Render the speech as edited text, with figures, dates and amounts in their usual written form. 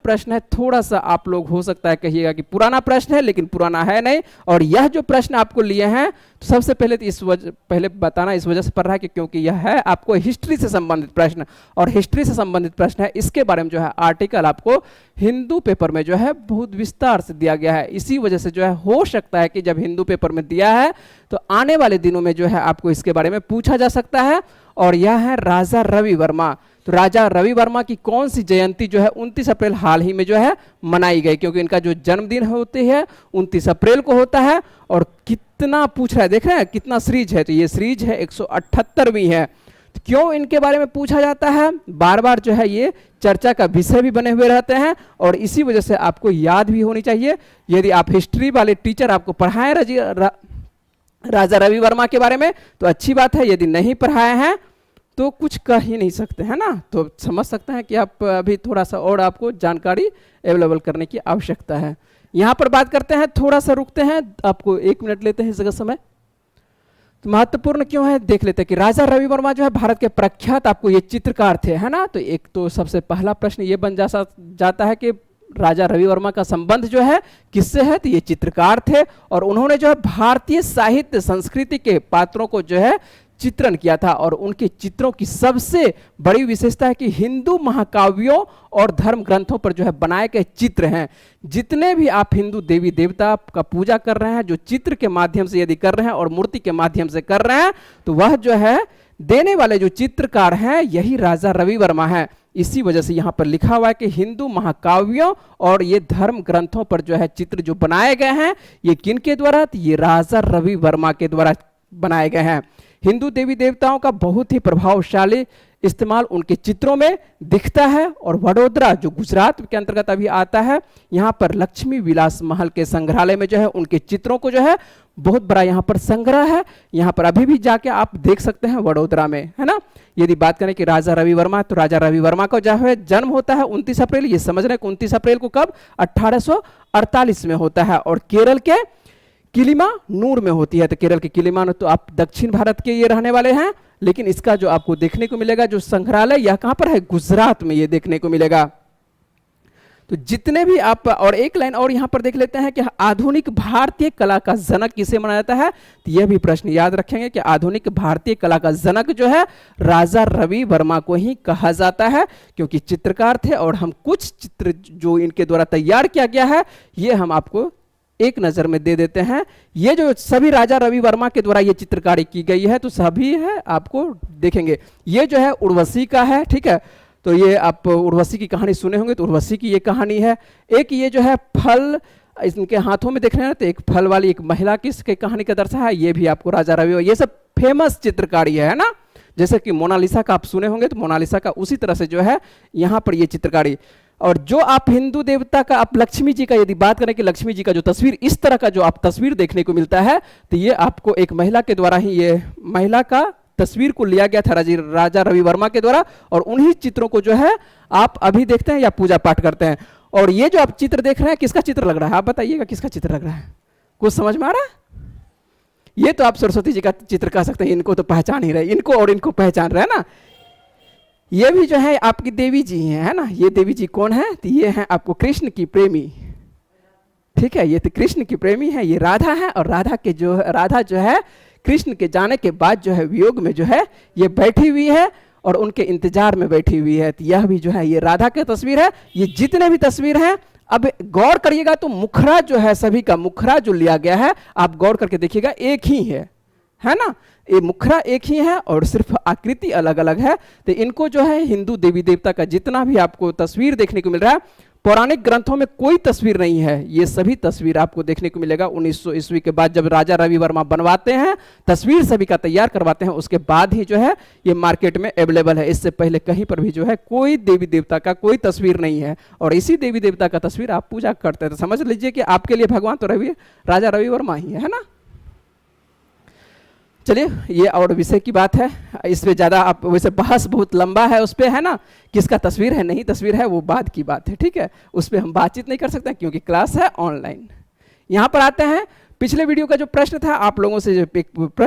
प्रश्न है, थोड़ा सा आप लोग हो सकता है कहिएगा कि पुराना प्रश्न है, लेकिन पुराना है नहीं। और यह जो प्रश्न आपको लिए हैं, तो सबसे पहले तो पहले बताना इस वजह से पड़ रहा है कि क्योंकि यह है आपको हिस्ट्री से संबंधित प्रश्न, और हिस्ट्री से संबंधित प्रश्न है, इसके बारे में जो है आर्टिकल आपको हिंदू पेपर में जो है बहुत विस्तार से दिया गया है। इसी वजह से जो है हो सकता है कि जब हिंदू पेपर में दिया है तो आने वाले दिनों में जो है आपको इसके बारे में पूछा जा सकता है। और यह है राजा रवि वर्मा। तो राजा रवि वर्मा की कौन सी जयंती जो है 29 अप्रैल हाल ही में जो है मनाई गई, क्योंकि इनका जो जन्मदिन होते है 29 अप्रैल को होता है। और कितना पूछ रहा है, देख रहे हैं कितना सीरीज है, तो ये सीरीज है 178वीं है। तो क्यों इनके बारे में पूछा जाता है, बार बार जो है ये चर्चा का विषय भी बने हुए रहते हैं, और इसी वजह से आपको याद भी होनी चाहिए। यदि आप हिस्ट्री वाले टीचर आपको पढ़ाएं राजा रवि वर्मा के बारे में तो अच्छी बात है, यदि नहीं पढ़ाए हैं तो कुछ कह ही नहीं सकते, है ना। तो समझ सकते हैं कि आप अभी थोड़ा सा और आपको जानकारी अवेलेबल करने की आवश्यकता है। यहाँ पर बात करते हैं, थोड़ा सा रुकते हैं, आपको 1 मिनट लेते हैं इस जगह समय। तो महत्वपूर्ण क्यों है देख लेते हैं कि राजा रवि वर्मा जो है भारत के प्रख्यात आपको ये चित्रकार थे, है ना। तो एक तो सबसे पहला प्रश्न ये बन जाता है कि राजा रवि वर्मा का संबंध जो है किससे है, तो ये चित्रकार थे, और उन्होंने जो है भारतीय साहित्य संस्कृति के पात्रों को जो है चित्रण किया था। और उनके चित्रों की सबसे बड़ी विशेषता है कि हिंदू महाकाव्यों और धर्म ग्रंथों पर जो है बनाए गए चित्र हैं। जितने भी आप हिंदू देवी देवता का पूजा कर रहे हैं, जो चित्र के माध्यम से यदि कर रहे हैं और मूर्ति के माध्यम से कर रहे हैं, तो वह जो है देने वाले जो चित्रकार हैं यही राजा रवि वर्मा है। इसी वजह से यहाँ पर लिखा हुआ है कि हिंदू महाकाव्यों और ये धर्म ग्रंथों पर जो है चित्र जो बनाए गए हैं ये किन के द्वारा, तो ये राजा रवि वर्मा के द्वारा बनाए गए हैं। हिंदू देवी देवताओं का बहुत ही प्रभावशाली इस्तेमाल उनके चित्रों में दिखता है। और वडोदरा जो गुजरात के अंतर्गत अभी आता है, यहाँ पर लक्ष्मी विलास महल के संग्रहालय में जो है उनके चित्रों को जो है बहुत बड़ा यहाँ पर संग्रह है। यहाँ पर अभी भी जाके आप देख सकते हैं वडोदरा में, है ना। यदि बात करें कि राजा रवि वर्मा, तो राजा रवि वर्मा का जो है जन्म होता है 29 अप्रैल। ये समझ रहे हैं 29 अप्रैल को कब, 1848 में होता है, और केरल के किलिमानूर में होती है। तो केरल के किलिमानूर, तो आप दक्षिण भारत के ये रहने वाले हैं, लेकिन इसका जो आपको देखने को मिलेगा जो संग्रहालय, यह कहां पर है, गुजरात में ये देखने को मिलेगा। तो जितने भी आप, और एक लाइन और यहां पर देख लेते हैं कि आधुनिक भारतीय कला का जनक किसे माना जाता है, तो यह भी प्रश्न याद रखेंगे कि आधुनिक भारतीय कला का जनक जो है राजा रवि वर्मा को ही कहा जाता है, क्योंकि चित्रकार थे। और हम कुछ चित्र जो इनके द्वारा तैयार किया गया है ये हम आपको एक नजर में दे देते हैं। ये जो सभी राजा रवि वर्मा के द्वारा ये चित्रकारी की गई है, तो सभी है आपको देखेंगे। ये जो है उर्वशी का है, ठीक है। तो ये आप उर्वशी की कहानी सुने होंगे, तो उर्वशी की ये कहानी है। एक ये जो है फल इनके हाथों में देख रहे हैं, तो एक फल वाली एक महिला की कहानी का दर्शा है, ये भी आपको राजा रवि, ये सब फेमस चित्रकारी है ना। जैसे कि मोनालिसा का आप सुने होंगे, तो मोनालिसा का उसी तरह से जो है यहाँ पर ये चित्रकारी। और जो आप हिंदू देवता का, आप लक्ष्मी जी का यदि बात करें कि लक्ष्मी जी का जो तस्वीर, इस तरह का जो आप तस्वीर देखने को मिलता है, तो ये आपको एक महिला के द्वारा ही, ये महिला का तस्वीर को लिया गया था राजा रवि वर्मा के द्वारा, और उन्हीं चित्रों को जो है आप अभी देखते हैं या पूजा पाठ करते हैं। और ये जो आप चित्र देख रहे हैं किसका चित्र लग रहा है, आप बताइएगा किसका चित्र लग रहा है, कुछ समझ में आ रहा है? ये तो आप सरस्वती जी का चित्र कह सकते हैं, इनको तो पहचान ही रहे, इनको और इनको पहचान रहे हैं ना। ये भी जो है आपकी देवी जी हैं, है ना। ये देवी जी कौन है, तो ये हैं आपको कृष्ण की प्रेमी, ठीक है। ये तो कृष्ण की प्रेमी है, ये राधा है। और राधा जो है कृष्ण के जाने के बाद जो है वियोग में जो है ये बैठी हुई है और उनके इंतजार में बैठी हुई है। तो यह भी जो है ये राधा की तस्वीर है। ये जितने भी तस्वीर हैं, अब गौर करिएगा तो मुखरा जो है, सभी का मुखरा जो लिया गया है, आप गौर करके देखिएगा एक ही है ना। ये मुखरा एक ही है और सिर्फ आकृति अलग अलग है। तो इनको जो है हिंदू देवी देवता का जितना भी आपको तस्वीर देखने को मिल रहा है, पौराणिक ग्रंथों में कोई तस्वीर नहीं है, ये सभी तस्वीर आपको देखने को मिलेगा 1900 ईस्वी के बाद, जब राजा रवि वर्मा बनवाते हैं तस्वीर, सभी का तैयार करवाते हैं, उसके बाद ही जो है ये मार्केट में अवेलेबल है। इससे पहले कहीं पर भी जो है कोई देवी देवता का कोई तस्वीर नहीं है, और इसी देवी देवता का तस्वीर आप पूजा करते हैं। तो समझ लीजिए कि आपके लिए भगवान तो राजा रवि वर्मा ही है ना। चलिए, ये और विषय की बात है, इसमें ज़्यादा आप, वैसे बहस बहुत लंबा है उस पर, है ना। किसका तस्वीर है नहीं तस्वीर है वो बाद की बात है, ठीक है। उस पर हम बातचीत नहीं कर सकते क्योंकि क्लास है ऑनलाइन। यहाँ पर आते हैं, पिछले वीडियो का जो प्रश्न था आप लोगों से, जो